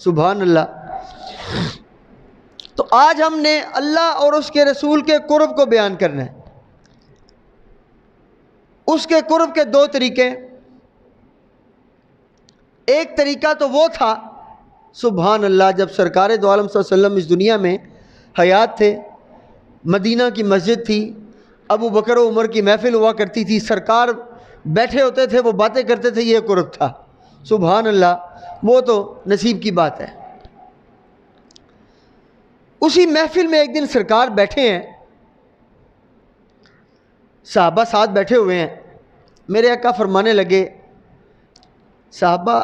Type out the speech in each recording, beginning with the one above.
سبحان اللہ۔ تو آج ہم نے اللہ اور اس کے رسول کے قرب کو بیان کرنا ہے۔ اس کے قرب کے دو طریقے، ایک طریقہ تو وہ تھا سبحان اللہ جب سرکار دو عالم صلی اللہ علیہ وسلم اس دنیا میں حیات تھے، مدینہ کی مسجد تھی، ابو بکر و عمر کی محفل ہوا کرتی تھی، سرکار بیٹھے ہوتے تھے، وہ باتیں کرتے تھے، یہ قرب تھا۔ سبحان اللہ، وہ تو نصیب کی بات ہے۔ اسی محفل میں ایک دن سرکار بیٹھے ہیں، صحابہ ساتھ بیٹھے ہوئے ہیں، میرے آقا فرمانے لگے صحابہ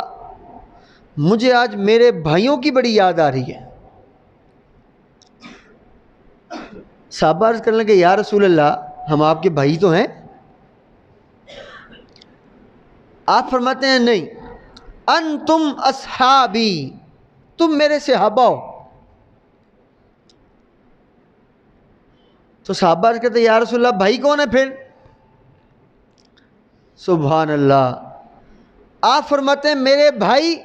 مجھے آج میرے بھائیوں کی بڑی یاد آ رہی ہے۔ صحابہ عرض کرنے لگے یا رسول اللہ ہم آپ کے بھائی تو ہیں؟ آپ فرماتے ہیں نہیں، انتم اصحابی، تم میرے صحابہ ہو۔ تو صحابہ عرض کرتے ہیں یا رسول اللہ بھائی کون ہے پھر؟ سبحان اللہ، آپ فرماتے ہیں میرے بھائی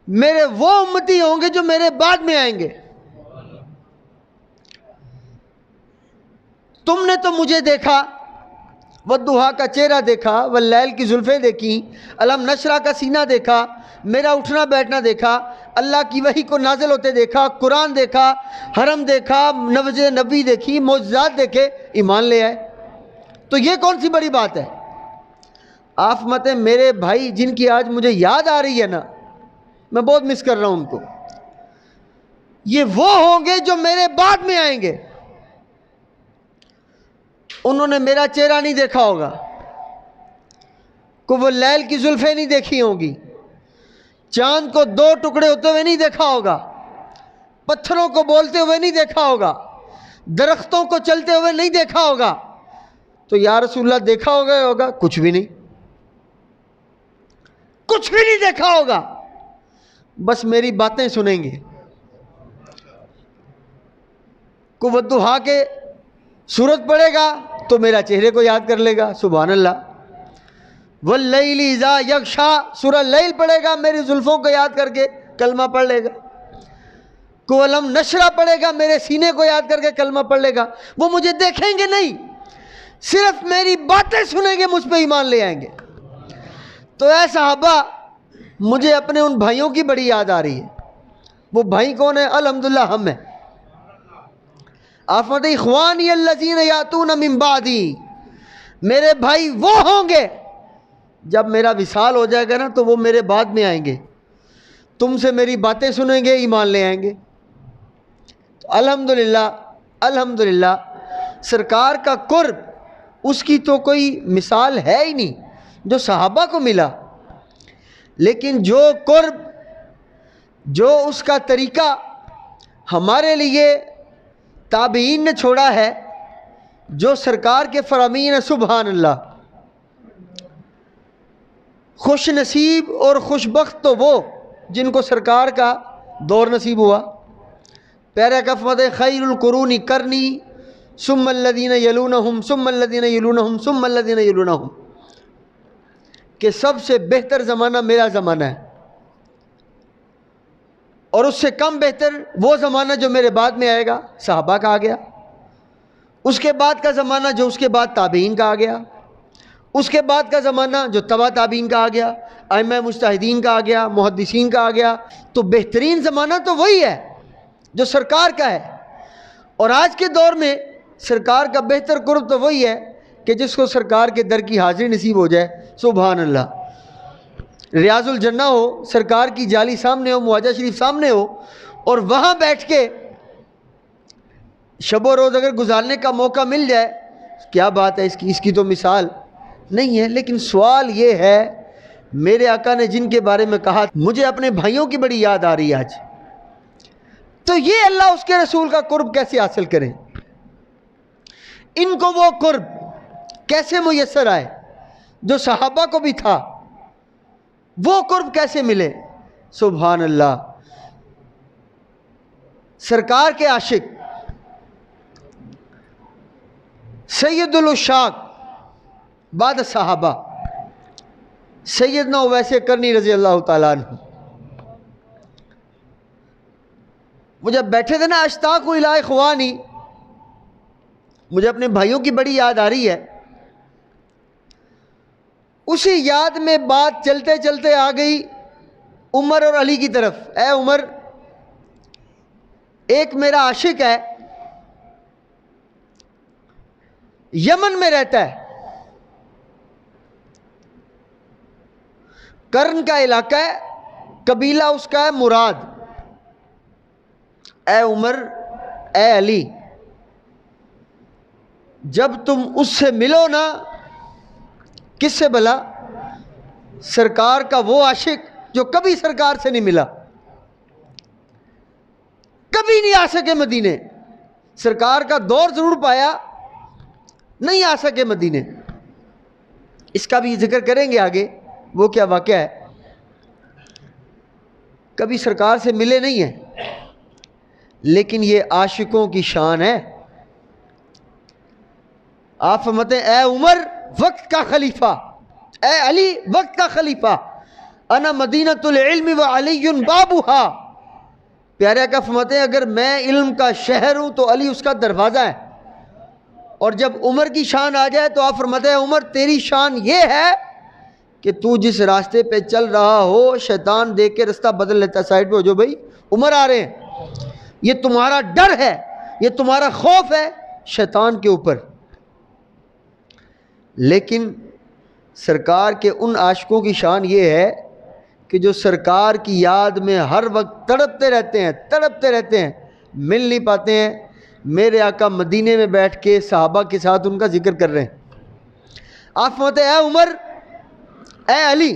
میرے وہ امتی ہوں گے جو میرے بعد میں آئیں گے۔ تم نے تو مجھے دیکھا، والضحیٰ کا چہرہ دیکھا، واللیل کی زلفیں دیکھی، الم نشرح کا سینہ دیکھا، میرا اٹھنا بیٹھنا دیکھا، اللہ کی وحی کو نازل ہوتے دیکھا، قرآن دیکھا، حرم دیکھا، مسجد نبوی دیکھی، معجزات دیکھے، ایمان لے آئے۔ تو یہ کون سی بڑی بات ہے؟ آپ فرماتے ہیں میرے بھائی جن کی آج مجھے یاد آ رہی ہے نا، میں بہت مس کر رہا ہوں ان کو، یہ وہ ہوں گے جو میرے بعد میں آئیں گے۔ انہوں نے میرا چہرہ نہیں دیکھا ہوگا، کو وہ لیل کی زلفیں نہیں دیکھی ہوں گی، چاند کو دو ٹکڑے ہوتے ہوئے نہیں دیکھا ہوگا، پتھروں کو بولتے ہوئے نہیں دیکھا ہوگا، درختوں کو چلتے ہوئے نہیں دیکھا ہوگا۔ تو یا رسول اللہ دیکھا ہوگا کچھ بھی نہیں، کچھ بھی نہیں دیکھا ہوگا، بس میری باتیں سنیں گے۔ کو والضحیٰ کے سورت پڑھے گا تو میرا چہرے کو یاد کر لے گا، سبحان اللہ۔ واللیل اذا یغشا، سورہ لیل پڑھے گا میری زلفوں کو یاد کر کے کلمہ پڑھ لے گا۔ کو الم نشرح پڑھے گا میرے سینے کو یاد کر کے کلمہ پڑھ لے گا۔ وہ مجھے دیکھیں گے نہیں، صرف میری باتیں سنیں گے، مجھ پہ ایمان لے آئیں گے۔ تو اے صحابہ مجھے اپنے ان بھائیوں کی بڑی یاد آ رہی ہے۔ وہ بھائی کون ہیں؟ الحمدللہ ہم ہیں۔ آپ فرماتے ہیں اخوانی الذین یاتون من بعدی، میرے بھائی وہ ہوں گے جب میرا وصال ہو جائے گا نا تو وہ میرے بعد میں آئیں گے، تم سے میری باتیں سنیں گے، ایمان لے آئیں گے۔ تو الحمدللہ الحمدللہ سرکار کا قرب اس کی تو کوئی مثال ہے ہی نہیں جو صحابہ کو ملا، لیکن جو قرب، جو اس کا طریقہ ہمارے لیے تابعین نے چھوڑا ہے، جو سرکار کے فرامین ہیں، سبحان اللہ۔ خوش نصیب اور خوش بخت تو وہ جن کو سرکار کا دور نصیب ہوا۔ پیارے آقا فرماتے ہیں خیر القرون قرنی ثم الذین یلونہم ثم الذین یلونہم ثم الذین یلونہم، کہ سب سے بہتر زمانہ میرا زمانہ ہے، اور اس سے کم بہتر وہ زمانہ جو میرے بعد میں آئے گا، صحابہ کا آ گیا۔ اس کے بعد کا زمانہ جو اس کے بعد تابعین کا آ گیا، اس کے بعد کا زمانہ جو تبع تابعین کا آ گیا، ائمہ مجتہدین کا آ گیا، محدثین کا آ گیا۔ تو بہترین زمانہ تو وہی ہے جو سرکار کا ہے، اور آج کے دور میں سرکار کا بہتر قرب تو وہی ہے کہ جس کو سرکار کے در کی حاضری نصیب ہو جائے، سبحان اللہ۔ ریاض الجنہ ہو، سرکار کی جالی سامنے ہو، معاجہ شریف سامنے ہو، اور وہاں بیٹھ کے شب و روز اگر گزارنے کا موقع مل جائے، کیا بات ہے، اس کی تو مثال نہیں ہے۔ لیکن سوال یہ ہے، میرے آقا نے جن کے بارے میں کہا مجھے اپنے بھائیوں کی بڑی یاد آ رہی ہے آج، تو یہ اللہ اس کے رسول کا قرب کیسے حاصل کریں؟ ان کو وہ قرب کیسے میسر آئے جو صحابہ کو بھی تھا؟ وہ قرب کیسے ملے؟ سبحان اللہ۔ سرکار کے عاشق سید العشاق بعد صحابہ سیدنا اویس کرنی رضی اللہ تعالیٰ عنہ، وہ جب بیٹھے تھے نا اشتاق الی اخوانی، مجھے اپنے بھائیوں کی بڑی یاد آ رہی ہے، اسی یاد میں بات چلتے چلتے آ گئی عمر اور علی کی طرف۔ اے عمر، ایک میرا عاشق ہے، یمن میں رہتا ہے، کرن کا علاقہ ہے، قبیلہ اس کا ہے مراد۔ اے عمر، اے علی، جب تم اس سے ملو نا، کس سے بلا؟ سرکار کا وہ عاشق جو کبھی سرکار سے نہیں ملا، کبھی نہیں آ سکے مدینے، سرکار کا دور ضرور پایا، نہیں آ سکے مدینے۔ اس کا بھی ذکر کریں گے آگے، وہ کیا واقعہ ہے، کبھی سرکار سے ملے نہیں ہیں، لیکن یہ عاشقوں کی شان ہے۔ آپ فرماتے ہیں اے عمر وقت کا خلیفہ، اے علی وقت کا خلیفہ، انا مدینۃ العلم وعلی بابھا۔ پیارے آقا فرماتے ہیں اگر میں علم کا شہر ہوں تو علی اس کا دروازہ ہے۔ اور جب عمر کی شان آ جائے تو آپ فرماتے ہیں عمر تیری شان یہ ہے کہ تو جس راستے پہ چل رہا ہو شیطان دیکھ کے رستہ بدل لیتا ہے، سائڈ پہ ہو جو بھائی عمر آ رہے ہیں۔ یہ تمہارا ڈر ہے، یہ تمہارا خوف ہے شیطان کے اوپر۔ لیکن سرکار کے ان عاشقوں کی شان یہ ہے کہ جو سرکار کی یاد میں ہر وقت تڑپتے رہتے ہیں، مل نہیں پاتے ہیں۔ میرے آقا مدینے میں بیٹھ کے صحابہ کے ساتھ ان کا ذکر کر رہے ہیں۔ آپ فرماتے ہیں اے عمر، اے علی،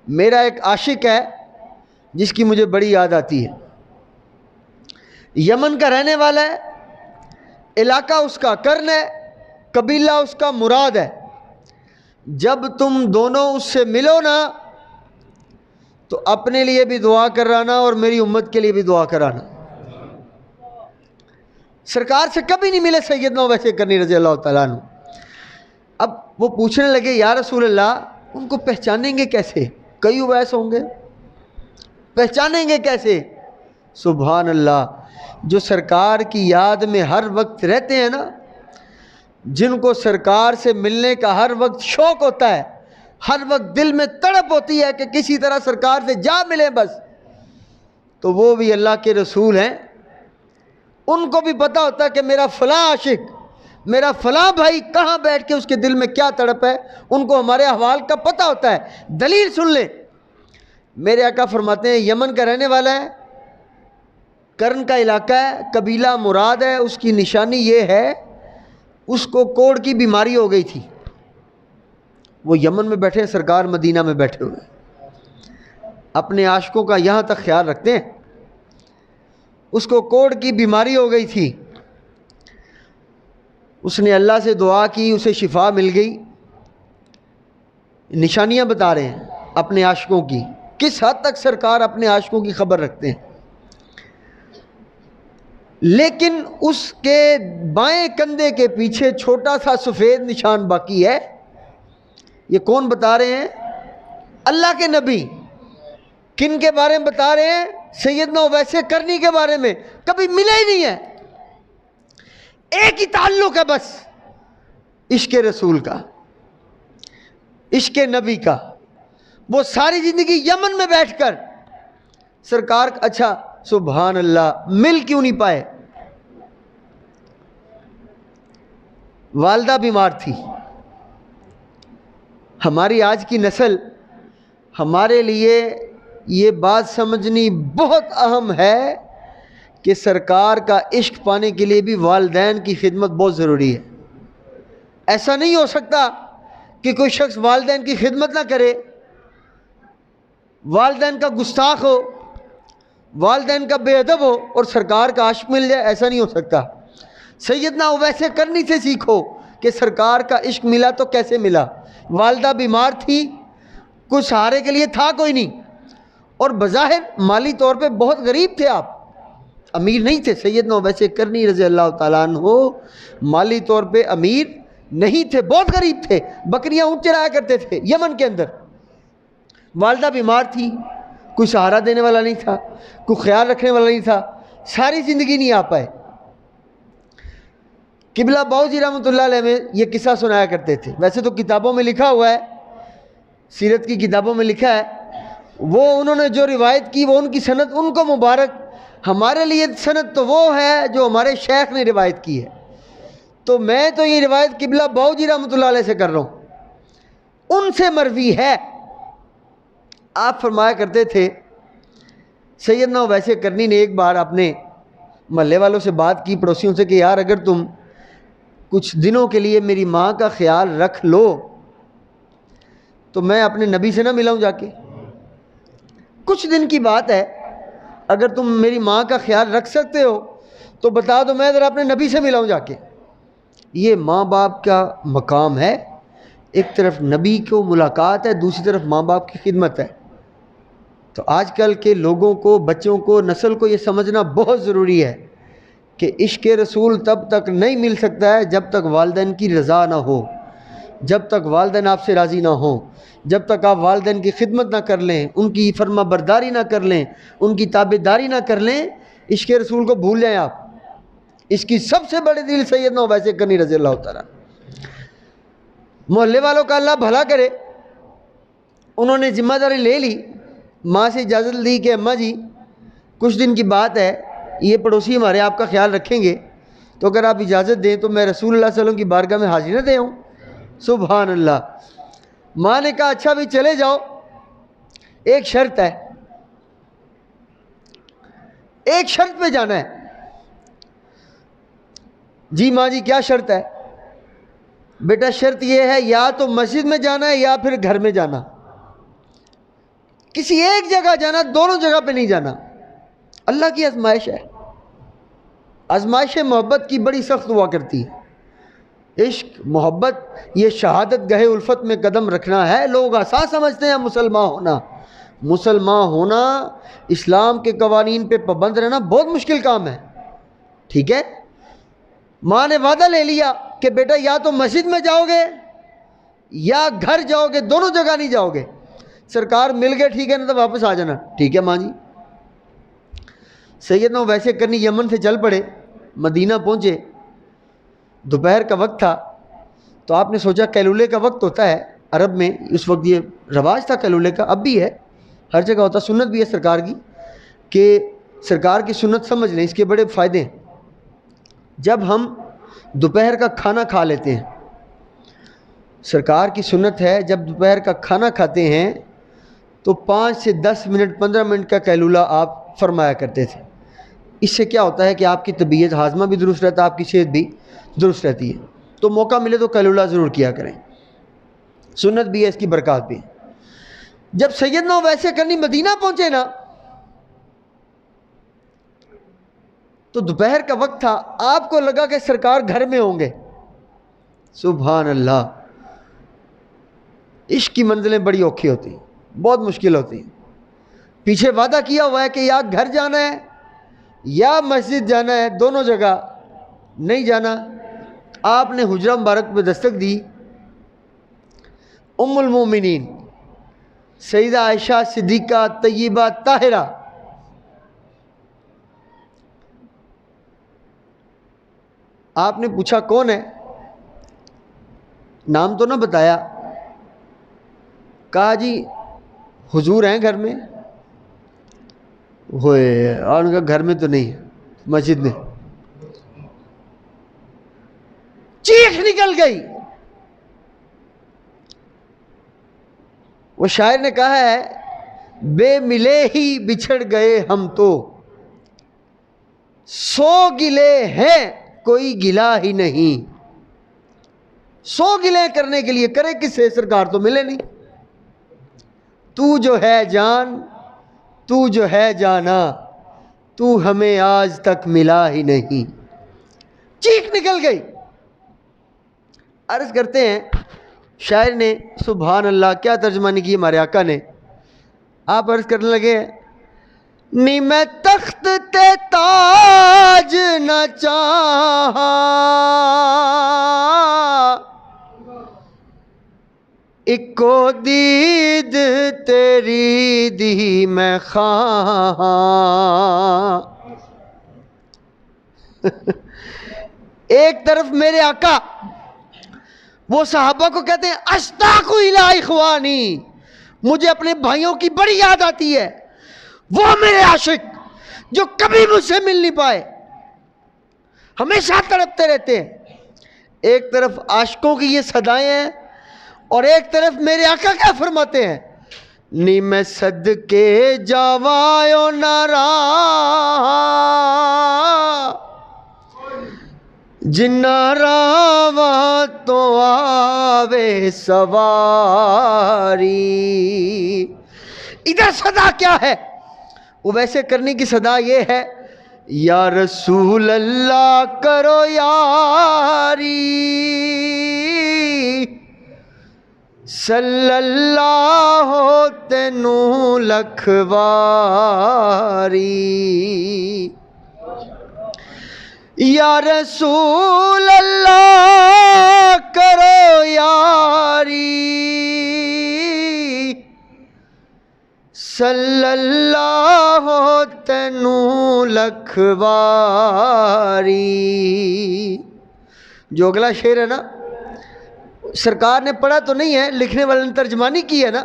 میرا ایک عاشق ہے جس کی مجھے بڑی یاد آتی ہے، یمن کا رہنے والا ہے، علاقہ اس کا کرن ہے، قبیلہ اس کا مراد ہے۔ جب تم دونوں اس سے ملو نا تو اپنے لیے بھی دعا کرانا اور میری امت کے لیے بھی دعا کرانا۔ سرکار سے کبھی نہیں ملے سیدنا ویسے کرنی رضی اللہ تعالیٰ عنہ۔ اب وہ پوچھنے لگے یا رسول اللہ ان کو پہچانیں گے کیسے؟ کئی اویس ہوں گے، پہچانیں گے کیسے؟ سبحان اللہ، جو سرکار کی یاد میں ہر وقت رہتے ہیں نا، جن کو سرکار سے ملنے کا ہر وقت شوق ہوتا ہے، ہر وقت دل میں تڑپ ہوتی ہے کہ کسی طرح سرکار سے جا ملیں بس، تو وہ بھی اللہ کے رسول ہیں۔ ان کو بھی پتہ ہوتا ہے کہ میرا فلاں عاشق، میرا فلاں بھائی کہاں بیٹھ کے اس کے دل میں کیا تڑپ ہے، ان کو ہمارے احوال کا پتہ ہوتا ہے۔ دلیل سن لیں، میرے آقا فرماتے ہیں یمن کا رہنے والا ہے، کرن کا علاقہ ہے، قبیلہ مراد ہے، اس کی نشانی یہ ہے اس کو کوڑ کی بیماری ہو گئی تھی، وہ یمن میں بیٹھے، سرکار مدینہ میں بیٹھے ہوئے، اپنے عاشقوں کا یہاں تک خیال رکھتے ہیں۔ اس کو کوڑ کی بیماری ہو گئی تھی، اس نے اللہ سے دعا کی، اسے شفا مل گئی۔ نشانیاں بتا رہے ہیں اپنے عاشقوں کی، کس حد تک سرکار اپنے عاشقوں کی خبر رکھتے ہیں۔ لیکن اس کے بائیں کندھے کے پیچھے چھوٹا سا سفید نشان باقی ہے۔ یہ کون بتا رہے ہیں؟ اللہ کے نبی۔ کن کے بارے میں بتا رہے ہیں؟ سیدنا اویس کرنی کے بارے میں۔ کبھی ملے ہی نہیں ہے، ایک ہی تعلق ہے بس، عشق رسول کا، عشق نبی کا۔ وہ ساری زندگی یمن میں بیٹھ کر سرکار، اچھا سبحان اللہ، مل کیوں نہیں پائے؟ والدہ بیمار تھی۔ ہماری آج کی نسل، ہمارے لیے یہ بات سمجھنی بہت اہم ہے کہ سرکار کا عشق پانے کے لیے بھی والدین کی خدمت بہت ضروری ہے۔ ایسا نہیں ہو سکتا کہ کوئی شخص والدین کی خدمت نہ کرے، والدین کا گستاخ ہو، والدین کا بے ادب ہو اور سرکار کا عاشق مل جائے، ایسا نہیں ہو سکتا۔ سیدنا اویس کرنی سے سیکھو کہ سرکار کا عشق ملا تو کیسے ملا۔ والدہ بیمار تھی، کچھ سہارے کے لیے تھا کوئی نہیں، اور بظاہر مالی طور پہ بہت غریب تھے، آپ امیر نہیں تھے۔ سیدنا اویس کرنی رضی اللہ تعالیٰ عنہ مالی طور پہ امیر نہیں تھے، بہت غریب تھے، بکریاں اونٹ چرایا کرتے تھے یمن کے اندر۔ والدہ بیمار تھی، کوئی سہارا دینے والا نہیں تھا، کوئی خیال رکھنے والا نہیں تھا۔ ساری زندگی نہیں آ پائے۔ قبلہ باؤ جی رحمۃ اللہ علیہ میں یہ قصہ سنایا کرتے تھے، ویسے تو کتابوں میں لکھا ہوا ہے، سیرت کی کتابوں میں لکھا ہے، وہ انہوں نے جو روایت کی وہ ان کی سند ان کو مبارک، ہمارے لیے سند تو وہ ہے جو ہمارے شیخ نے روایت کی ہے، تو میں تو یہ روایت قبلہ باؤ جی رحمۃ اللہ علیہ سے کر رہا ہوں، ان سے مروی ہے۔ آپ فرمایا کرتے تھے، سیدنا ویسے کرنی نے ایک بار اپنے محلے والوں سے بات کی، پڑوسیوں سے، کہ یار اگر تم کچھ دنوں کے لیے میری ماں کا خیال رکھ لو تو میں اپنے نبی سے نہ ملاؤں جا کے، کچھ دن کی بات ہے، اگر تم میری ماں کا خیال رکھ سکتے ہو تو بتا دو، میں ذرا اپنے نبی سے ملاؤں جا کے۔ یہ ماں باپ کا مقام ہے، ایک طرف نبی کو ملاقات ہے، دوسری طرف ماں باپ کی خدمت ہے۔ تو آج کل کے لوگوں کو، بچوں کو، نسل کو یہ سمجھنا بہت ضروری ہے کہ عشق رسول تب تک نہیں مل سکتا ہے جب تک والدین کی رضا نہ ہو، جب تک والدین آپ سے راضی نہ ہوں، جب تک آپ والدین کی خدمت نہ کر لیں، ان کی فرما برداری نہ کر لیں، ان کی تابعداری نہ کر لیں، عشق رسول کو بھول جائیں آپ۔ اس کی سب سے بڑے دل سیدنا ویسے کرنی رضی اللہ تعالیٰ۔ محلے والوں کا اللہ بھلا کرے، انہوں نے ذمہ داری لے لی، ماں سے اجازت لی کہ اماں جی کچھ دن کی بات ہے، یہ پڑوسی ہمارے آپ کا خیال رکھیں گے، تو اگر آپ اجازت دیں تو میں رسول اللہ صلی اللہ علیہ وسلم کی بارگاہ میں حاضری نہ دے آؤں۔ سبحان اللہ۔ ماں نے کہا اچھا بھی چلے جاؤ، ایک شرط ہے، ایک شرط پہ جانا ہے۔ جی ماں جی کیا شرط ہے؟ بیٹا شرط یہ ہے، یا تو مسجد میں جانا ہے یا پھر گھر میں جانا، کسی ایک جگہ جانا، دونوں جگہ پہ نہیں جانا۔ اللہ کی آزمائش ہے، آزمائش محبت کی بڑی سخت ہوا کرتی ہے۔ عشق محبت یہ شہادت گہے الفت میں قدم رکھنا ہے۔ لوگ آسان سمجھتے ہیں مسلمان ہونا، مسلمان ہونا، اسلام کے قوانین پہ پابند رہنا بہت مشکل کام ہے، ٹھیک ہے؟ ماں نے وعدہ لے لیا کہ بیٹا یا تو مسجد میں جاؤ گے یا گھر جاؤ گے، دونوں جگہ نہیں جاؤ گے۔ سرکار مل گئے، ٹھیک ہے نا، تو واپس آ جانا، ٹھیک ہے ماں جی۔ سیدنا ویسے کرنی یمن سے چل پڑے، مدینہ پہنچے، دوپہر کا وقت تھا، تو آپ نے سوچا کیلولے کا وقت ہوتا ہے عرب میں، اس وقت یہ رواج تھا کیلولے کا، اب بھی ہے، ہر جگہ ہوتا، سنت بھی ہے سرکار کی، کہ سرکار کی سنت سمجھ لیں، اس کے بڑے فائدے ہیں۔ جب ہم دوپہر کا کھانا کھا لیتے ہیں، سرکار کی سنت ہے جب دوپہر کا کھانا کھاتے ہیں تو 5 سے 10 منٹ 15 منٹ کا کیلولہ آپ فرمایا کرتے تھے۔ اس سے کیا ہوتا ہے کہ آپ کی طبیعت، ہاضمہ بھی درست رہتا ہے، آپ کی صحت بھی درست رہتی ہے۔ تو موقع ملے تو کیلولہ ضرور کیا کریں، سنت بھی ہے، اس کی برکات بھی ہے۔ جب سیدنا ویسے کرنی مدینہ پہنچے نا تو دوپہر کا وقت تھا، آپ کو لگا کہ سرکار گھر میں ہوں گے۔ سبحان اللہ۔ عشق کی منزلیں بڑی اوکھی ہوتی ہیں، بہت مشکل ہوتی ہیں۔ پیچھے وعدہ کیا ہوا ہے کہ یا گھر جانا ہے یا مسجد جانا ہے، دونوں جگہ نہیں جانا۔ آپ نے حجرہ مبارک پہ دستک دی، ام المومنین سیدہ عائشہ صدیقہ طیبہ طاہرہ، آپ نے پوچھا کون ہے؟ نام تو نہ بتایا، کہا جی حضور ہیں گھر میں، ہوئے، اور ان کا گھر میں تو نہیں ہے، مسجد میں۔ چیخ نکل گئی۔ وہ شاعر نے کہا ہے، بے ملے ہی بچھڑ گئے ہم تو، 100 گلے ہیں کوئی گلا ہی نہیں۔ 100 گلے کرنے کے لیے کرے کس سے؟ سرکار تو ملے نہیں۔ تو جو ہے جان، تو جو ہے جانا، تو ہمیں آج تک ملا ہی نہیں۔ چیخ نکل گئی۔ عرض کرتے ہیں شاعر نے، سبحان اللہ کیا ترجمانی کی ہمارے آقا نے، آپ عرض کرنے لگے، نی میں تخت تے تاج نہ چاہا، اکو دید تیری دی میں خواہاں۔ ایک طرف میرے آقا وہ صحابہ کو کہتے ہیں اشتاق الی اخوانی، مجھے اپنے بھائیوں کی بڑی یاد آتی ہے، وہ میرے عاشق جو کبھی مجھ سے مل نہیں پائے، ہمیشہ تڑپتے رہتے ہیں۔ ایک طرف عاشقوں کی یہ صدائیں ہیں اور ایک طرف میرے آقا کیا فرماتے ہیں، نی میں صدقے جاوایو نارا جنا راوا تو آوے سواری۔ ادھر صدا کیا ہے؟ وہ ویسے کرنے کی صدا یہ ہے، یا رسول اللہ کرو یاری، صلی اللہ تینوں لکھواری، یا رسول اللہ کرو یاری، صلی اللہ تینوں لکھواری۔ جو اگلا شعر ہے نا، سرکار نے پڑھا تو نہیں ہے، لکھنے والے نے ترجمانی کی ہے نا،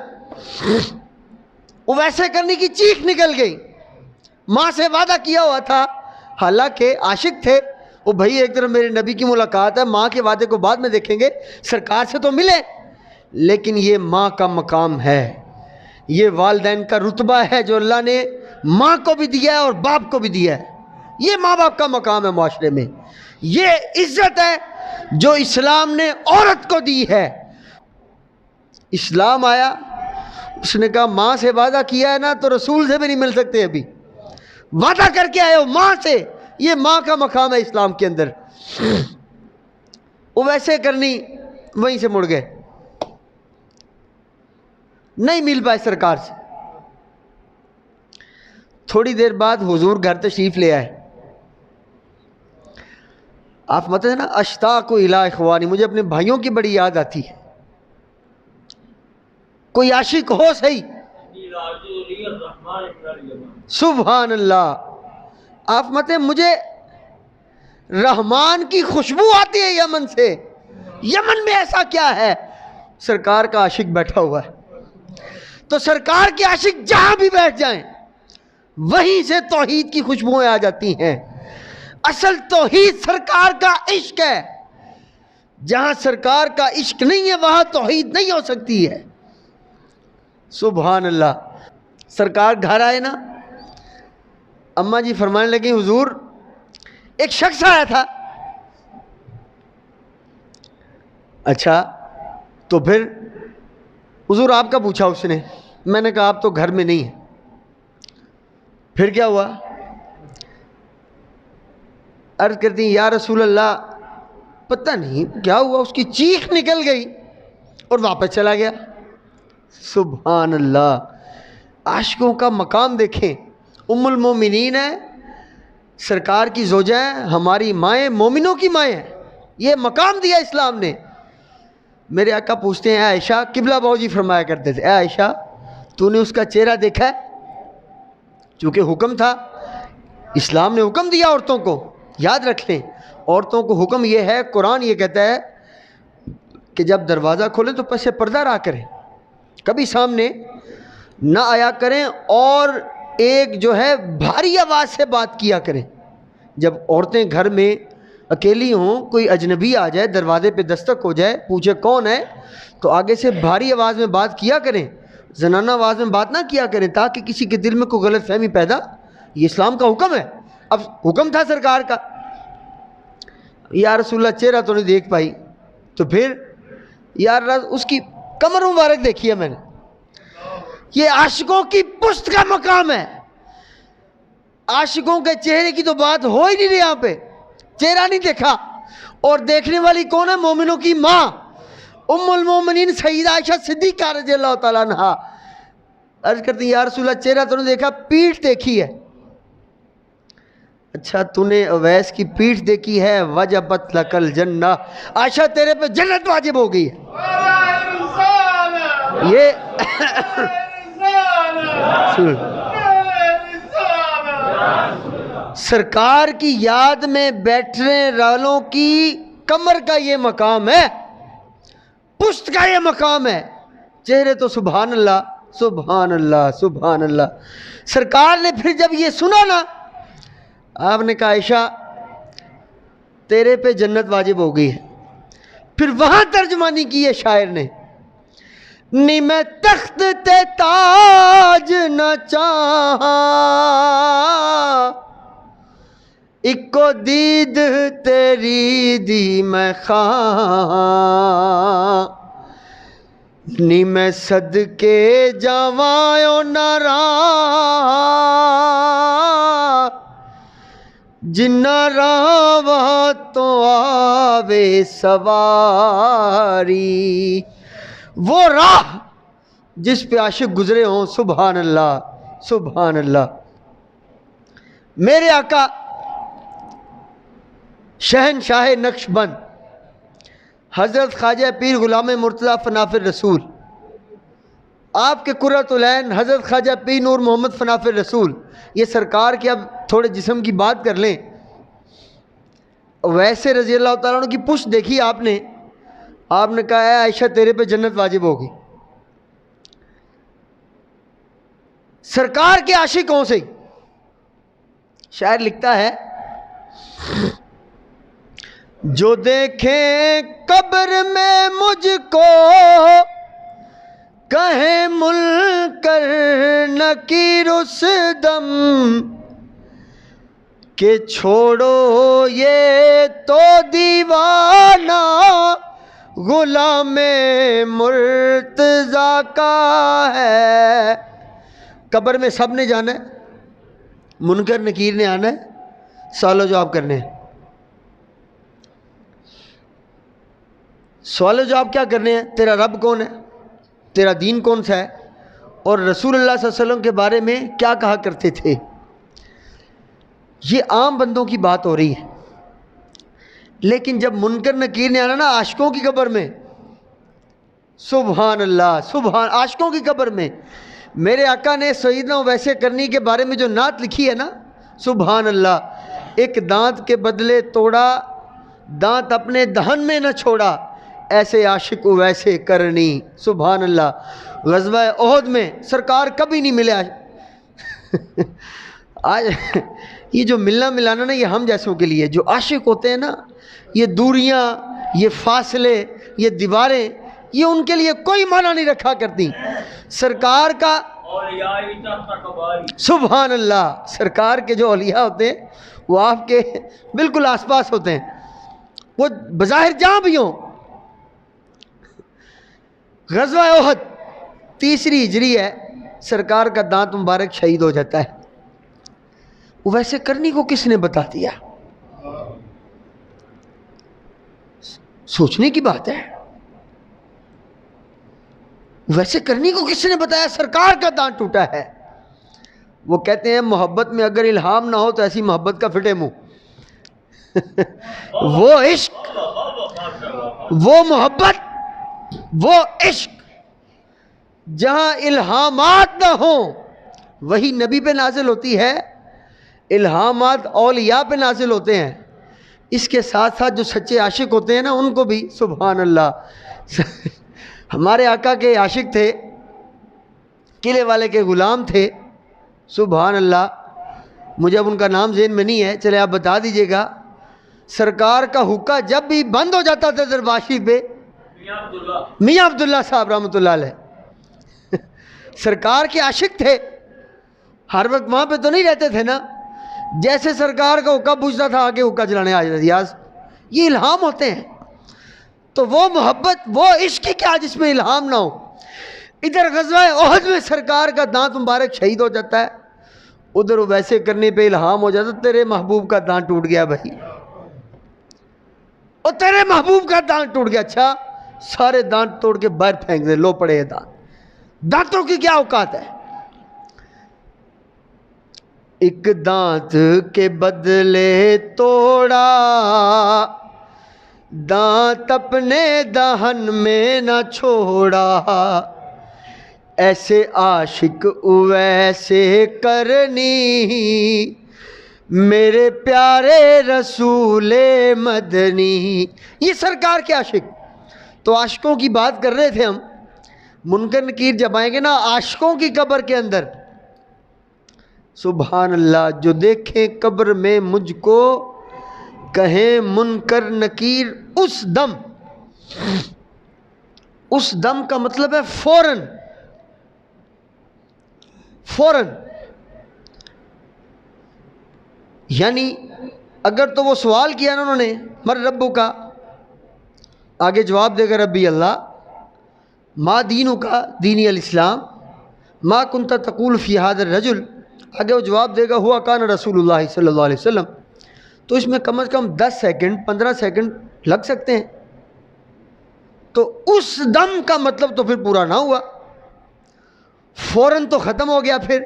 وہ ویسے کرنے کی چیخ نکل گئی۔ ماں سے وعدہ کیا ہوا تھا، حالانکہ عاشق تھے وہ، بھائی ایک طرف میرے نبی کی ملاقات ہے، ماں کے وعدے کو بعد میں دیکھیں گے، سرکار سے تو ملے، لیکن یہ ماں کا مقام ہے، یہ والدین کا رتبہ ہے جو اللہ نے ماں کو بھی دیا ہے اور باپ کو بھی دیا ہے، یہ ماں باپ کا مقام ہے معاشرے میں، یہ عزت ہے جو اسلام نے عورت کو دی ہے۔ اسلام آیا، اس نے کہا ماں سے وعدہ کیا ہے نا تو رسول سے بھی نہیں مل سکتے، ابھی وعدہ کر کے آئے ہو ماں سے، یہ ماں کا مقام ہے اسلام کے اندر۔ وہ ویسے کرنی وہیں سے مڑ گئے، نہیں مل پائے سرکار سے۔ تھوڑی دیر بعد حضور گھر تشریف لے آئے، آپ مت ہے نا اشتاق الی اخوانی، مجھے اپنے بھائیوں کی بڑی یاد آتی ہے۔ کوئی عاشق ہو صحیح، سبحان اللہ، آپ مت ہے مجھے رحمان کی خوشبو آتی ہے یمن سے، یمن میں ایسا کیا ہے؟ سرکار کا عاشق بیٹھا ہوا ہے، تو سرکار کے عاشق جہاں بھی بیٹھ جائیں وہیں سے توحید کی خوشبوئیں آ جاتی ہیں۔ اصل توحید سرکار کا عشق ہے، جہاں سرکار کا عشق نہیں ہے وہاں توحید نہیں ہو سکتی ہے۔ سبحان اللہ۔ سرکار گھر آئے نا، اماں جی فرمانے لگی حضور ایک شخص آیا تھا۔ اچھا تو پھر حضور آپ کا پوچھا اس نے؟ میں نے کہا آپ تو گھر میں نہیں ہیں۔ پھر کیا ہوا؟ عرض کرتی ہیں یا رسول اللہ پتہ نہیں کیا ہوا، اس کی چیخ نکل گئی اور واپس چلا گیا۔ سبحان اللہ، عاشقوں کا مقام دیکھیں۔ ام المومنین ہے، سرکار کی زوجہ ہیں، ہماری مائیں، مومنوں کی مائیں ہیں، یہ مقام دیا اسلام نے۔ میرے آقا پوچھتے ہیں اے عائشہ، قبلہ باؤ جی فرمایا کرتے تھے، اے عائشہ تو نے اس کا چہرہ دیکھا ہے؟ چونکہ حکم تھا، اسلام نے حکم دیا عورتوں کو، یاد رکھ لیں عورتوں کو حکم یہ ہے، قرآن یہ کہتا ہے کہ جب دروازہ کھولیں تو پس پردہ رہا کریں، کبھی سامنے نہ آیا کریں، اور ایک جو ہے بھاری آواز سے بات کیا کریں۔ جب عورتیں گھر میں اکیلی ہوں، کوئی اجنبی آ جائے، دروازے پہ دستک ہو جائے، پوچھے کون ہے، تو آگے سے بھاری آواز میں بات کیا کریں، زنانہ آواز میں بات نہ کیا کریں تاکہ کسی کے دل میں کوئی غلط فہمی پیدا، یہ اسلام کا حکم ہے۔ اب حکم تھا سرکار کا، یا رسول اللہ چہرہ تو نہیں دیکھ پائی، تو پھر یا رسول اس کی کمر مبارک دیکھی ہے میں نے۔ یہ عاشقوں کی پشت کا مقام ہے، عاشقوں کے چہرے کی تو بات ہو ہی نہیں رہی، یہاں پہ چہرہ نہیں دیکھا، اور دیکھنے والی کون ہے؟ مومنوں کی ماں ام المومنین سیدہ عائشہ صدیقہ رضی اللہ تعالیٰ عنہا۔ عرض کرتی ہیں یا رسول اللہ چہرہ تو نہیں دیکھا، پیٹھ دیکھی ہے۔ اچھا تو نے اویس کی پیٹھ دیکھی ہے، وجبت لک الجنہ، عائشہ تیرے پہ جنت واجب ہو گئی ہے۔ یہ سرکار کی یاد میں بیٹھنے والوں کی کمر کا یہ مقام ہے، پشت کا یہ مقام ہے، چہرے تو سبحان اللہ سبحان اللہ سبحان اللہ۔ سرکار نے پھر جب یہ سنا نا، آپ نے کہا عائشہ تیرے پہ جنت واجب ہو گئی ہے۔ پھر وہاں ترجمانی کی ہے شاعر نے، نی میں تخت تے تاج نہ چاہاں، اکو دید تیری دی میں خواہاں، نی میں صدقے جاواں نارا، جنہ راہ تو آوے سواری، وہ راہ جس پہ عاشق گزرے ہوں، سبحان اللہ سبحان اللہ۔ میرے آقا شہنشاہ نقش بند حضرت خواجہ پیر غلام مرتضیٰ فنافر رسول، آپ کے قرۃ العین حضرت خواجہ پیر نور محمد فنافر رسول، یہ سرکار کے اب تھوڑے جسم کی بات کر لیں، ویسے رضی اللہ تعالیٰ عنہ کی پشت دیکھی آپ نے کہا اے عائشہ تیرے پہ جنت واجب ہوگی۔ سرکار کے عاشق کون سے؟ شاعر لکھتا ہے، جو دیکھیں قبر میں مجھ کو کہیں منکر نکیر اس دم، کہ چھوڑو یہ تو دیوانہ غلام مرتضیٰ کا ہے۔ قبر میں سب نے جانا ہے، منکر نکیر نے آنا ہے، سوال و جواب کرنے ہیں۔ سوال و جواب کیا کرنے ہیں؟ تیرا رب کون ہے، تیرا دین کون سا ہے، اور رسول اللہ صلی اللہ علیہ وسلم کے بارے میں کیا کہا کرتے تھے۔ یہ عام بندوں کی بات ہو رہی ہے، لیکن جب منکر نکیر نے آنا نا عاشقوں کی قبر میں، سبحان اللہ سبحان، عاشقوں کی قبر میں، میرے آقا نے سیدنا ویسے کرنی کے بارے میں جو نعت لکھی ہے نا، سبحان اللہ، ایک دانت کے بدلے توڑا، دانت اپنے دہن میں نہ چھوڑا، ایسے عاشق ویسے کرنی، سبحان اللہ۔ غزوہ احد میں سرکار کبھی نہیں ملے۔ آج یہ جو ملنا ملانا نا، یہ ہم جیسوں کے لیے جو عاشق ہوتے ہیں نا، یہ دوریاں، یہ فاصلے، یہ دیواریں، یہ ان کے لیے کوئی معنی نہیں رکھا کرتی۔ سرکار کا سبحان اللہ، سرکار کے جو اولیاء ہوتے ہیں وہ آپ کے بالکل آس پاس ہوتے ہیں، وہ بظاہر جہاں بھی ہوں۔ غزوہ احد 3 ہجری ہے، سرکار کا دانت مبارک شہید ہو جاتا ہے۔ وہ ویسے کرنی کو کس نے بتا دیا؟ سوچنے کی بات ہے، ویسے کرنی کو کس نے بتایا؟ سرکار کا دانت ٹوٹا ہے۔ وہ کہتے ہیں محبت میں اگر الہام نہ ہو تو ایسی محبت کا پھٹے منہ۔ وہ عشق، وہ محبت، وہ عشق جہاں الہامات نہ ہوں وہی نبی پہ نازل ہوتی ہے، الہامات اولیاء پہ نازل ہوتے ہیں۔ اس کے ساتھ ساتھ جو سچے عاشق ہوتے ہیں نا، ان کو بھی سبحان اللہ۔ ہمارے آقا کے عاشق تھے، قلعے والے کے غلام تھے، سبحان اللہ، مجھے اب ان کا نام ذہن میں نہیں ہے، چلے آپ بتا دیجئے گا۔ سرکار کا حکا جب بھی بند ہو جاتا تھا درباشی پہ، میاں عبداللہ صاحب رحمۃ اللہ علیہ سرکار کے عاشق تھے، ہر وقت وہاں پہ تو نہیں رہتے تھے نا، جیسے سرکار کا حکا پوچھتا تھا آگے حکا چلانے آ جاتا تھا۔ یہ الہام ہوتے ہیں، تو وہ محبت، وہ عشق کیا جس میں الہام نہ ہو۔ ادھر غزوہ احد میں سرکار کا دانت مبارک شہید ہو جاتا ہے، ادھر ویسے کرنے پہ الہام ہو جاتا، تیرے محبوب کا دانت ٹوٹ گیا بھائی، اور تیرے محبوب کا دانت ٹوٹ گیا۔ اچھا، سارے دانت توڑ کے باہر پھینک دے، لو پڑے دانت، دانتوں کی کیا اوقات ہے؟ ایک دانت کے بدلے توڑا، دانت اپنے دہن میں نہ چھوڑا، ایسے عاشق ویسے کرنی، میرے پیارے رسول مدنی. یہ سرکار کے عاشق. تو عاشقوں کی بات کر رہے تھے ہم. منکر نکیر جب آئیں گے نا عاشقوں کی قبر کے اندر, سبحان اللہ, جو دیکھیں قبر میں مجھ کو کہیں منکر نکیر اس دم. اس دم کا مطلب ہے فوراً. فوراً یعنی اگر تو وہ سوال کیا نا انہوں نے مر ربو کا, آگے جواب دے گا ربی اللہ. ما دینو کا دینی الاسلام. ما کنت تقول فی ھذا الرجل, آگے وہ جواب دے گا ہوا کان رسول اللہ صلی اللہ علیہ وسلم. تو اس میں کم از کم 10 سیکنڈ 15 سیکنڈ لگ سکتے ہیں. تو اس دم کا مطلب تو پھر پورا نہ ہوا, فوراً تو ختم ہو گیا. پھر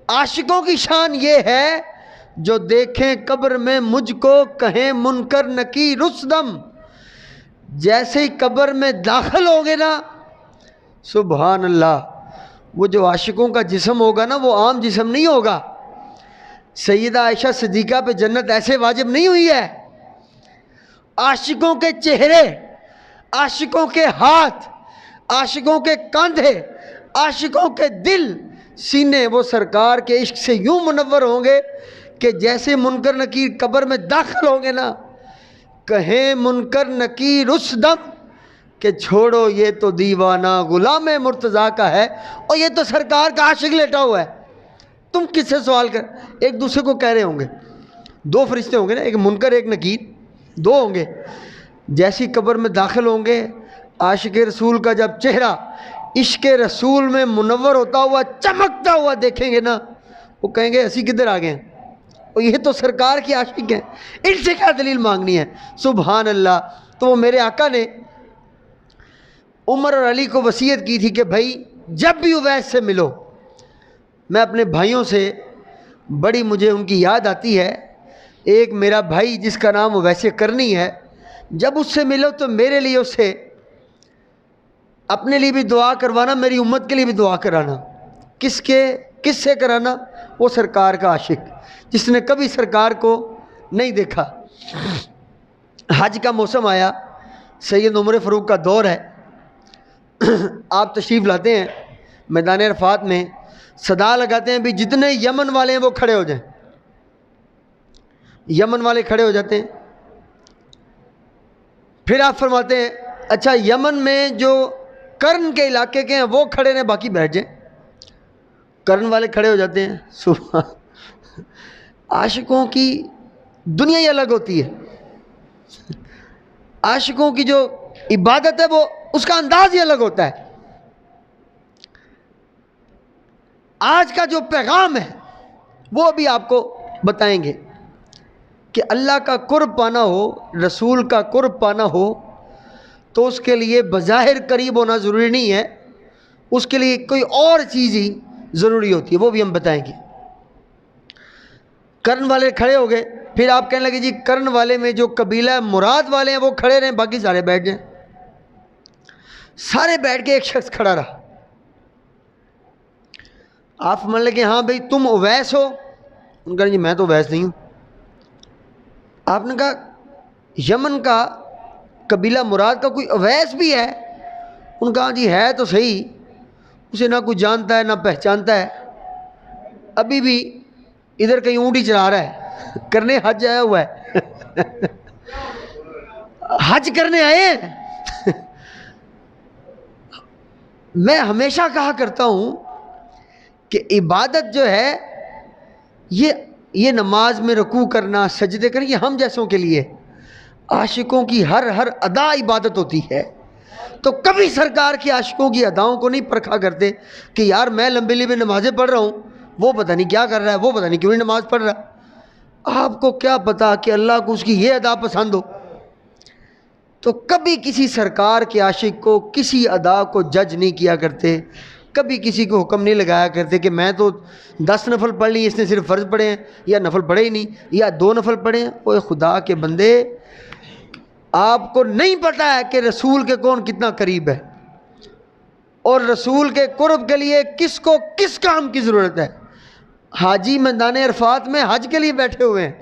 عاشقوں کی شان یہ ہے جو دیکھیں قبر میں مجھ کو کہیں منکر نکیر اس دم. جیسے ہی قبر میں داخل ہوں گے نا, سبحان اللہ, وہ جو عاشقوں کا جسم ہوگا نا وہ عام جسم نہیں ہوگا. سیدہ عائشہ صدیقہ پہ جنت ایسے واجب نہیں ہوئی ہے. عاشقوں کے چہرے, عاشقوں کے ہاتھ, عاشقوں کے کاندھے, عاشقوں کے دل, سینے وہ سرکار کے عشق سے یوں منور ہوں گے کہ جیسے منکر نکیر قبر میں داخل ہوں گے نا, کہیں منکر نکیر اس دم کہ چھوڑو یہ تو دیوانہ غلام مرتضیٰ کا ہے, اور یہ تو سرکار کا عاشق لیٹا ہوا ہے. تم کس سے سوال کر, ایک دوسرے کو کہہ رہے ہوں گے. 2 فرشتے ہوں گے نا, ایک منکر ایک نکیر, 2 ہوں گے. جیسی قبر میں داخل ہوں گے, عاشق رسول کا جب چہرہ عشق رسول میں منور ہوتا ہوا چمکتا ہوا دیکھیں گے نا, وہ کہیں گے اسی کدھر آ گئے ہیں, اور یہ تو سرکار کی عاشق ہیں, ان سے کیا دلیل مانگنی ہے. سبحان اللہ. تو وہ میرے آقا نے عمر اور علی کو وصیت کی تھی کہ بھائی جب بھی اویس سے ملو, میں اپنے بھائیوں سے بڑی مجھے ان کی یاد آتی ہے. ایک میرا بھائی جس کا نام اویس کرنی ہے, جب اس سے ملو تو میرے لیے اس سے اپنے لیے بھی دعا کروانا, میری امت کے لیے بھی دعا کرانا. کس سے کرانا؟ وہ سرکار کا عاشق جس نے کبھی سرکار کو نہیں دیکھا. حج کا موسم آیا, سید عمر فاروق کا دور ہے, آپ تشریف لاتے ہیں میدان عرفات میں, صدا لگاتے ہیں بھی جتنے یمن والے ہیں وہ کھڑے ہو جائیں. یمن والے کھڑے ہو جاتے ہیں. پھر آپ فرماتے ہیں اچھا یمن میں جو کرن کے علاقے کے ہیں وہ کھڑے رہیں, باقی بیٹھ جائیں. کرن والے کھڑے ہو جاتے ہیں. سبحان. عاشقوں کی دنیا ہی الگ ہوتی ہے. عاشقوں کی جو عبادت ہے وہ اس کا انداز ہی الگ ہوتا ہے. آج کا جو پیغام ہے وہ بھی آپ کو بتائیں گے کہ اللہ کا قرب پانا ہو, رسول کا قرب پانا ہو, تو اس کے لیے بظاہر قریب ہونا ضروری نہیں ہے, اس کے لیے کوئی اور چیز ہی ضروری ہوتی ہے, وہ بھی ہم بتائیں گے. کرن والے کھڑے ہو گئے. پھر آپ کہنے لگے جی کرن والے میں جو قبیلہ مراد والے ہیں وہ کھڑے رہیں, باقی سارے بیٹھ جائیں. سارے بیٹھ کے ایک شخص کھڑا رہا. آپ مان لگے ہاں بھائی تم اویس ہو؟ ان کا جی میں تو اویس نہیں ہوں. آپ نے کہا یمن کا قبیلہ مراد کا کوئی اویس بھی ہے؟ ان کا جی ہے تو صحیح, اسے نہ کوئی جانتا ہے نہ پہچانتا ہے, ابھی بھی ادھر کہیں اونٹی چلا رہا ہے, کرنے حج آیا ہوا ہے. حج کرنے آئے ہیں. میں ہمیشہ کہا کرتا ہوں کہ عبادت جو ہے یہ نماز میں رکوع کرنا, سجدے کرنا, یہ ہم جیسوں کے لیے. عاشقوں کی ہر ادا عبادت ہوتی ہے. تو کبھی سرکار کی عاشقوں کی اداؤں کو نہیں پرکھا کرتے کہ یار میں لمبی لمبی نمازیں پڑھ رہا ہوں, وہ پتہ نہیں کیا کر رہا ہے, وہ پتہ نہیں کیوں نہیں نماز پڑھ رہا. آپ کو کیا پتا کہ اللہ کو اس کی یہ ادا پسند ہو. تو کبھی کسی سرکار کے عاشق کو کسی ادا کو جج نہیں کیا کرتے, کبھی کسی کو حکم نہیں لگایا کرتے کہ میں تو 10 نفل پڑھ لی, اس نے صرف فرض پڑھے ہیں, یا نفل پڑھے ہی نہیں, یا 2 نفل پڑھے ہیں. اوہ خدا کے بندے, آپ کو نہیں پتہ ہے کہ رسول کے کون کتنا قریب ہے, اور رسول کے قرب کے لیے کس کو کس کام کی ضرورت ہے. حاجی میدان عرفات میں حج کے لیے بیٹھے ہوئے ہیں،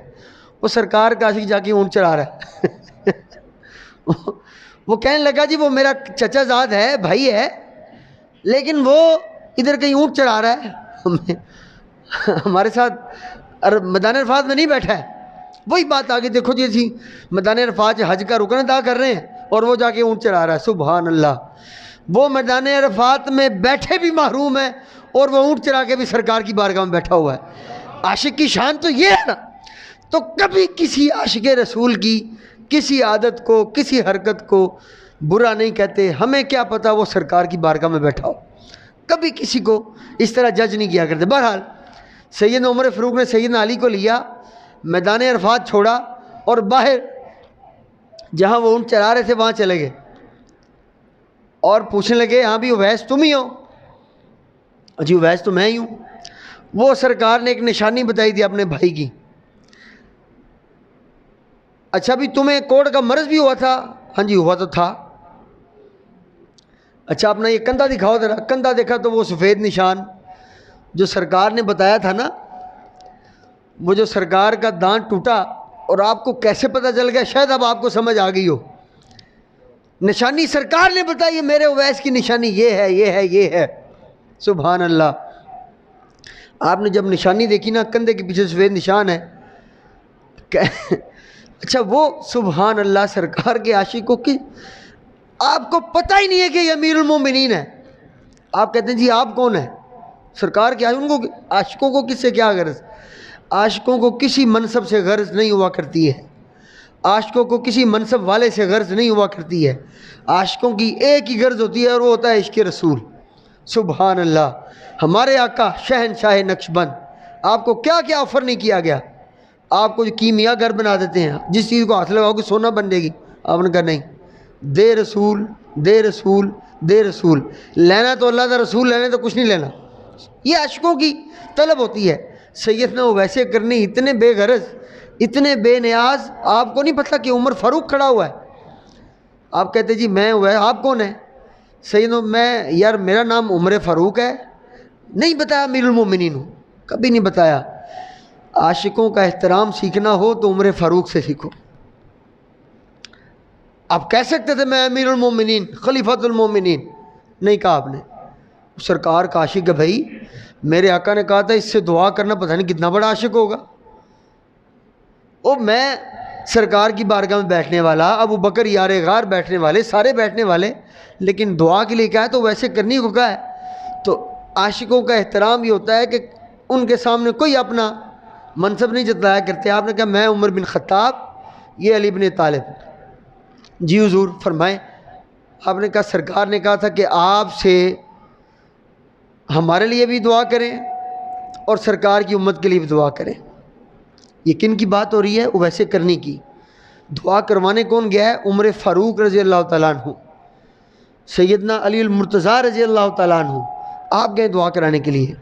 وہ سرکار کا عاشق جا کے اونٹ چڑھا رہا ہے وہ کہنے لگا جی وہ میرا چچا زاد ہے، بھائی ہے، لیکن وہ ادھر کہیں اونٹ چڑھا رہا ہے ہمارے ساتھ میدان عرفات میں نہیں بیٹھا ہے۔ وہی بات آگے دیکھو جی، اسی میدان عرفات حج کا رکن ادا کر رہے ہیں اور وہ جا کے اونٹ چڑھا رہا ہے، سبحان اللہ۔ وہ میدان عرفات میں بیٹھے بھی محروم ہے اور وہ اونٹ چڑھا کے بھی سرکار کی بارگاہ میں بیٹھا ہوا ہے۔ عاشق کی شان تو یہ ہے نا۔ تو کبھی کسی عاشق رسول کی کسی عادت کو، کسی حرکت کو برا نہیں کہتے، ہمیں کیا پتہ وہ سرکار کی بارگاہ میں بیٹھا ہو، کبھی کسی کو اس طرح جج نہیں کیا کرتے۔ بہرحال سیدنا عمر فاروق نے سیدنا علی کو لیا، میدان عرفات چھوڑا اور باہر جہاں وہ اونٹ چلا رہے تھے وہاں چلے گئے اور پوچھنے لگے ہاں بھی اویس تم ہی ہو؟ جی اویس تو میں ہی ہوں۔ وہ سرکار نے ایک نشانی بتائی تھی اپنے بھائی کی۔ اچھا بھی تمہیں کوڑ کا مرض بھی ہوا تھا؟ ہاں جی ہوا تو تھا۔ اچھا اپنا یہ کندھا دکھاؤ ذرا۔ کندھا دیکھا تو وہ سفید نشان جو سرکار نے بتایا تھا نا، وہ جو سرکار کا دانت ٹوٹا، اور آپ کو کیسے پتہ چل گیا؟ شاید اب آپ کو سمجھ آ گئی ہو۔ نشانی سرکار نے بتائی، میرے اویس کی نشانی یہ ہے، یہ ہے، یہ ہے، سبحان اللہ۔ آپ نے جب نشانی دیکھی نا، کندھے کے پیچھے سفید نشان ہے، اچھا وہ سبحان اللہ سرکار کے عاشقوں کی آپ کو پتہ ہی نہیں ہے کہ یہ امیر المومنین ہے۔ آپ کہتے ہیں جی آپ کون ہیں؟ سرکار کے عاشقوں کو کس سے کیا غرض؟ عاشقوں کو کسی منصب سے غرض نہیں ہوا کرتی ہے، عاشقوں کو کسی منصب والے سے غرض نہیں ہوا کرتی ہے۔ عاشقوں کی ایک ہی غرض ہوتی ہے اور وہ ہوتا ہے عشق رسول، سبحان اللہ۔ ہمارے آقا شہنشاہ نقشبند، آپ کو کیا کیا آفر نہیں کیا گیا؟ آپ کو جو کیمیا گھر بنا دیتے ہیں، جس چیز کو ہاتھ لگاؤ گے سونا بن جائے گی، آپ نے کہا نہیں، دے رسول دے رسول دے رسول، لینا تو اللہ کا رسول، لینا تو کچھ نہیں لینا۔ یہ عاشقوں کی طلب ہوتی ہے۔ سیدنا ویسے کرنے اتنے بے غرض، اتنے بے نیاز، آپ کو نہیں پتہ کہ عمر فاروق کھڑا ہوا ہے۔ آپ کہتے جی میں ہوا ہے، آپ کون ہیں؟ سیدنا میں یار میرا نام عمر فاروق ہے، نہیں بتایا امیر المومنین ہوں، کبھی نہیں بتایا۔ عاشقوں کا احترام سیکھنا ہو تو عمر فاروق سے سیکھو۔ آپ کہہ سکتے تھے میں امیر المومنین خلیفۃ المومنین، نہیں کہا آپ نے۔ سرکار کا عاشق ہے بھائی، میرے آقا نے کہا تھا اس سے دعا کرنا پتہ نہیں کتنا بڑا عاشق ہوگا۔ میں سرکار کی بارگاہ میں بیٹھنے والا، ابو بکر یار غار بیٹھنے والے، سارے بیٹھنے والے، لیکن دعا کے لیے کیا ہے تو ویسے کرنی کو کہا ہے۔ تو عاشقوں کا احترام یہ ہوتا ہے کہ ان کے سامنے کوئی اپنا منصب نہیں جتلایا کرتے۔ آپ نے کہا میں عمر بن خطاب، یہ علی بن طالب۔ جی حضور فرمائیں۔ آپ نے کہا سرکار نے کہا تھا کہ آپ سے ہمارے لیے بھی دعا کریں اور سرکار کی امت کے لیے بھی دعا کریں۔ یہ کن کی بات ہو رہی ہے؟ ویسے کرنے کی۔ دعا کروانے کون گیا ہے؟ عمر فاروق رضی اللہ تعالیٰ عنہ، سیدنا علی المرتضیٰ رضی اللہ تعالیٰ عنہ، آپ گئے دعا کرانے کے لیے۔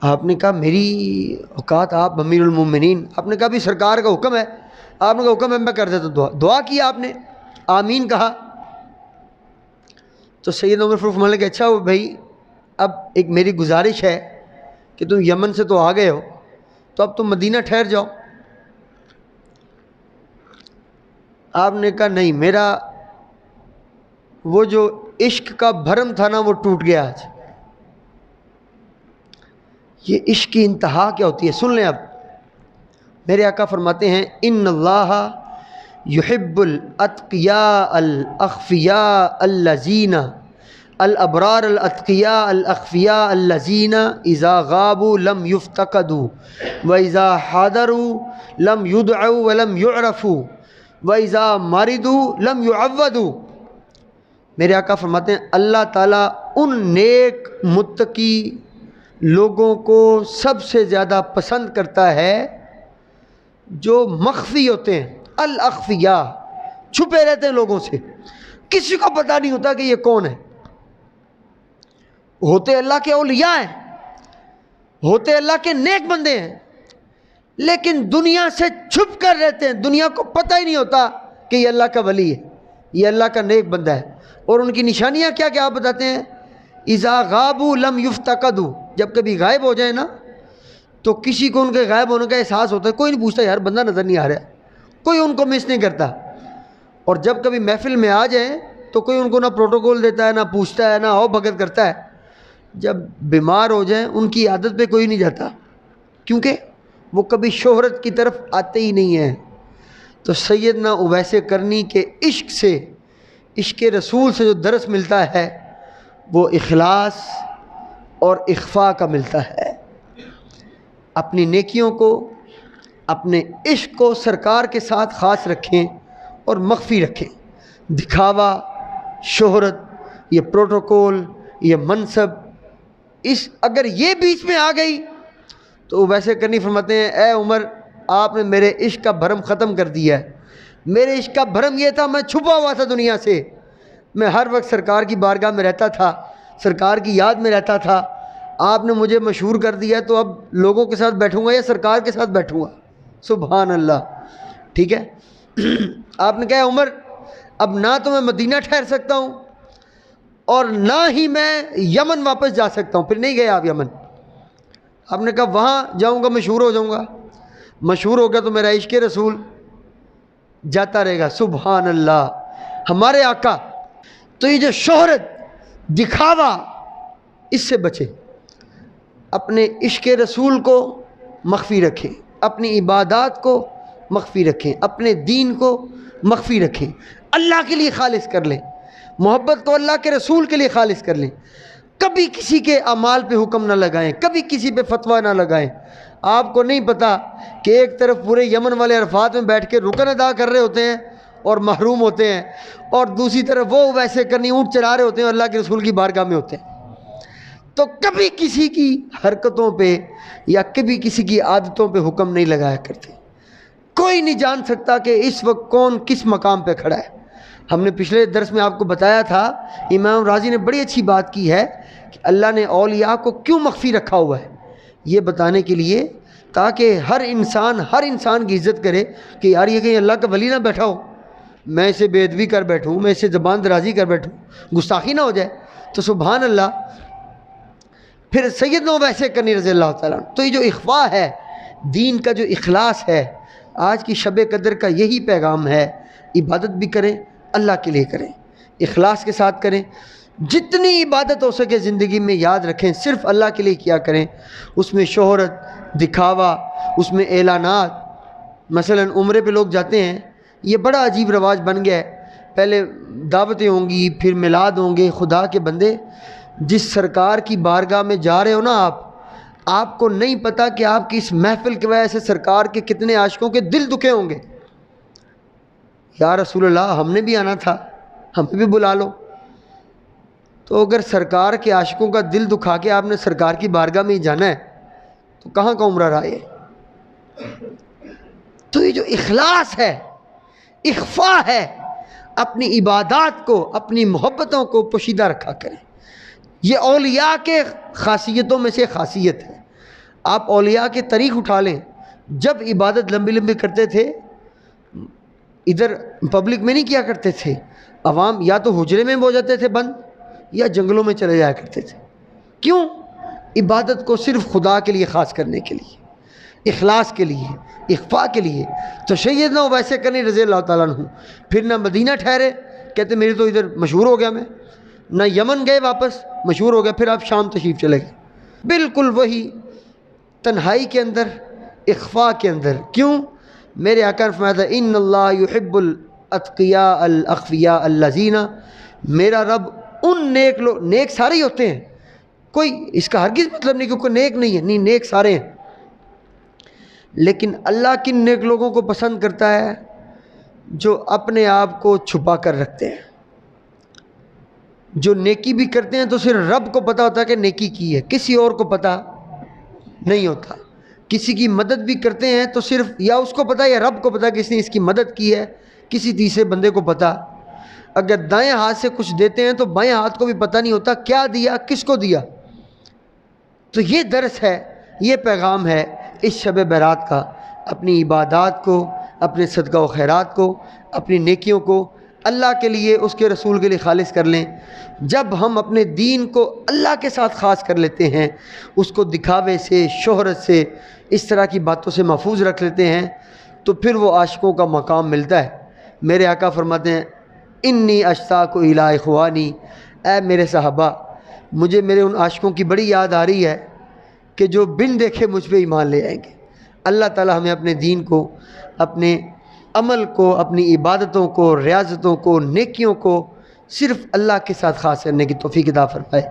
آپ نے کہا میری اوقات، آپ امیر المومنین۔ آپ نے کہا بھی سرکار کا حکم ہے۔ آپ نے کہا حکم ہے میں کر دیتا ہوں دعا کیا آپ نے، آمین کہا۔ تو سیدنا عمر فاروق ملک اچھا ہو بھائی، اب ایک میری گزارش ہے کہ تم یمن سے تو آ گئے ہو، تو اب تم مدینہ ٹھہر جاؤ۔ آپ نے کہا نہیں، میرا وہ جو عشق کا بھرم تھا نا وہ ٹوٹ گیا آج۔ یہ عشق کی انتہا کیا ہوتی ہے سن لیں۔ اب میرے آقا فرماتے ہیں ان اللہ یحب الاتقیاء الاخفیاء الذین الابرار الاتقیاء الاخفیاء الذین اذا غابوا لم یفتقدوا واذا حضروا لم یدعوا ولم یعرفوا واذا مرضوا لم یعودوا۔ میرے آقا فرماتے ہیں اللہ تعالیٰ ان نیک متقی لوگوں کو سب سے زیادہ پسند کرتا ہے جو مخفی ہوتے ہیں، الاخفیاء، چھپے رہتے ہیں لوگوں سے، کسی کو پتہ نہیں ہوتا کہ یہ کون ہے۔ ہوتے اللہ کے اولیاء ہیں، ہوتے اللہ کے نیک بندے ہیں، لیکن دنیا سے چھپ کر رہتے ہیں، دنیا کو پتہ ہی نہیں ہوتا کہ یہ اللہ کا ولی ہے، یہ اللہ کا نیک بندہ ہے۔ اور ان کی نشانیاں کیا کیا آپ بتاتے ہیں؟ اذا غابوا لم یفتقدوا، جب کبھی غائب ہو جائے نا تو کسی کو ان کے غائب ہونے کا احساس ہوتا ہے، کوئی نہیں پوچھتا یار بندہ نظر نہیں آ رہا ہے، کوئی ان کو مس نہیں کرتا. اور جب کبھی محفل میں آ جائیں تو کوئی ان کو نہ پروٹوکول دیتا ہے، نہ پوچھتا ہے، نہ ہو بھگت کرتا ہے. جب بیمار ہو جائیں ان کی عادت پہ کوئی نہیں جاتا، کیونکہ وہ کبھی شہرت کی طرف آتے ہی نہیں ہیں. تو سیدنا اویس کرنی کے عشق سے، عشق رسول سے جو درس ملتا ہے وہ اخلاص اور اخفاء کا ملتا ہے. اپنی نیکیوں کو، اپنے عشق کو سرکار کے ساتھ خاص رکھیں اور مخفی رکھیں. دکھاوا، شہرت، یہ پروٹوکول، یہ منصب، اگر یہ بیچ میں آ گئی تو ویسے کرنی فرماتے ہیں اے عمر آپ نے میرے عشق کا بھرم ختم کر دیا ہے. میرے عشق کا بھرم یہ تھا، میں چھپا ہوا تھا دنیا سے، میں ہر وقت سرکار کی بارگاہ میں رہتا تھا، سرکار کی یاد میں رہتا تھا. آپ نے مجھے مشہور کر دیا تو اب لوگوں کے ساتھ بیٹھوں گا یا سرکار کے ساتھ بیٹھوں گا؟ سبحان اللہ. ٹھیک ہے. آپ نے کہا عمر اب نہ تو میں مدینہ ٹھہر سکتا ہوں اور نہ ہی میں یمن واپس جا سکتا ہوں. پھر نہیں گئے آپ یمن. آپ نے کہا وہاں جاؤں گا مشہور ہو جاؤں گا، مشہور ہو گیا تو میرا عشق رسول جاتا رہے گا. سبحان اللہ. ہمارے آقا. تو یہ جو شہرت، دکھاوا، اس سے بچے، اپنے عشق رسول کو مخفی رکھیں، اپنی عبادات کو مخفی رکھیں، اپنے دین کو مخفی رکھیں، اللہ کے لیے خالص کر لیں، محبت کو اللہ کے رسول کے لیے خالص کر لیں. کبھی کسی کے اعمال پہ حکم نہ لگائیں، کبھی کسی پہ فتویٰ نہ لگائیں. آپ کو نہیں پتہ کہ ایک طرف پورے یمن والے عرفات میں بیٹھ کے رکن ادا کر رہے ہوتے ہیں اور محروم ہوتے ہیں، اور دوسری طرف وہ ویسے کرنی اونٹ چلا رہے ہوتے ہیں اور اللہ کے رسول کی بارگاہ میں ہوتے ہیں. تو کبھی کسی کی حرکتوں پہ یا کبھی کسی کی عادتوں پہ حکم نہیں لگایا کرتے. کوئی نہیں جان سکتا کہ اس وقت کون کس مقام پہ کھڑا ہے. ہم نے پچھلے درس میں آپ کو بتایا تھا، امام راضی نے بڑی اچھی بات کی ہے کہ اللہ نے اولیاء کو کیوں مخفی رکھا ہوا ہے، یہ بتانے کے لیے تاکہ ہر انسان کی عزت کرے کہ یار یہ کہیں اللہ کا ولی نہ بیٹھا ہو، میں اسے بے ادبی کر بیٹھوں، میں اسے زبان درازی کر بیٹھوں، گستاخی نہ ہو جائے. تو سبحان اللہ. پھر سیدنا اویس کرنی رضی اللہ تعالیٰ عنہ. تو یہ جو اخفاء ہے، دین کا جو اخلاص ہے، آج کی شب قدر کا یہی پیغام ہے. عبادت بھی کریں، اللہ کے لیے کریں، اخلاص کے ساتھ کریں. جتنی عبادت ہو سکے زندگی میں یاد رکھیں صرف اللہ کے لیے کیا کریں. اس میں شہرت، دکھاوا، اس میں اعلانات. مثلا عمرے پہ لوگ جاتے ہیں، یہ بڑا عجیب رواج بن گیا ہے. پہلے دعوتیں ہوں گی، پھر میلاد ہوں گے. خدا کے بندے، جس سرکار کی بارگاہ میں جا رہے ہو نا آپ کو نہیں پتہ کہ آپ کی اس محفل کی وجہ سے سرکار کے کتنے عاشقوں کے دل دکھے ہوں گے. یا رسول اللہ ہم نے بھی آنا تھا، ہمیں بھی بلا لو. تو اگر سرکار کے عاشقوں کا دل دکھا کے آپ نے سرکار کی بارگاہ میں ہی جانا ہے تو کہاں کا عمرہ رہا ہے؟ تو یہ جو اخلاص ہے، اخفاء ہے، اپنی عبادات کو، اپنی محبتوں کو پوشیدہ رکھا کریں. یہ اولیاء کے خاصیتوں میں سے خاصیت ہے. آپ اولیاء کے طریق اٹھا لیں. جب عبادت لمبی لمبی کرتے تھے ادھر پبلک میں نہیں کیا کرتے تھے، عوام یا تو حجرے میں ہو جاتے تھے بند یا جنگلوں میں چلے جایا کرتے تھے. کیوں؟ عبادت کو صرف خدا کے لیے خاص کرنے کے لیے، اخلاص کے لیے، اخفاء کے لیے. تو سیدنا اویس کرنی رضی اللہ تعالیٰ عنہ پھر نہ مدینہ ٹھہرے، کہتے میری تو ادھر مشہور ہو گیا، میں نہ یمن گئے واپس مشہور ہو گیا، پھر آپ شام تشریف چلے گئے. بالکل وہی تنہائی کے اندر، اخفاء کے اندر. کیوں؟ میرے آقا نے فرمایا تھا ان اللہ یحب الاتقیاء الاخفیاء الذین، میرا رب ان نیک لوگ، نیک سارے ہی ہوتے ہیں، کوئی اس کا ہرگز مطلب نہیں کہ کوئی نیک نہیں ہے، نہیں، نیک سارے ہیں. لیکن اللہ کن نیک لوگوں کو پسند کرتا ہے؟ جو اپنے آپ کو چھپا کر رکھتے ہیں. جو نیکی بھی کرتے ہیں تو صرف رب کو پتہ ہوتا ہے کہ نیکی کی ہے، کسی اور کو پتہ نہیں ہوتا. کسی کی مدد بھی کرتے ہیں تو صرف یا اس کو پتہ یا رب کو پتہ کہ اس نے اس کی مدد کی ہے، کسی تیسرے بندے کو پتہ. اگر دائیں ہاتھ سے کچھ دیتے ہیں تو بائیں ہاتھ کو بھی پتہ نہیں ہوتا کیا دیا، کس کو دیا. تو یہ درس ہے، یہ پیغام ہے اس شب برات کا. اپنی عبادات کو، اپنے صدقہ و خیرات کو، اپنی نیکیوں کو اللہ کے لیے اس کے رسول کے لیے خالص کر لیں۔ جب ہم اپنے دین کو اللہ کے ساتھ خاص کر لیتے ہیں، اس کو دکھاوے سے، شہرت سے، اس طرح کی باتوں سے محفوظ رکھ لیتے ہیں، تو پھر وہ عاشقوں کا مقام ملتا ہے۔ میرے آقا فرماتے ہیں انی اشتاق الی اخوانی، اے میرے صحابہ مجھے میرے ان عاشقوں کی بڑی یاد آ رہی ہے کہ جو بن دیکھے مجھ پہ ایمان لے آئیں گے۔ اللہ تعالی ہمیں اپنے دین کو، اپنے عمل کو، اپنی عبادتوں کو، ریاضتوں کو، نیکیوں کو صرف اللہ کے ساتھ خاص کرنے کی توفیق عطا فرمائے۔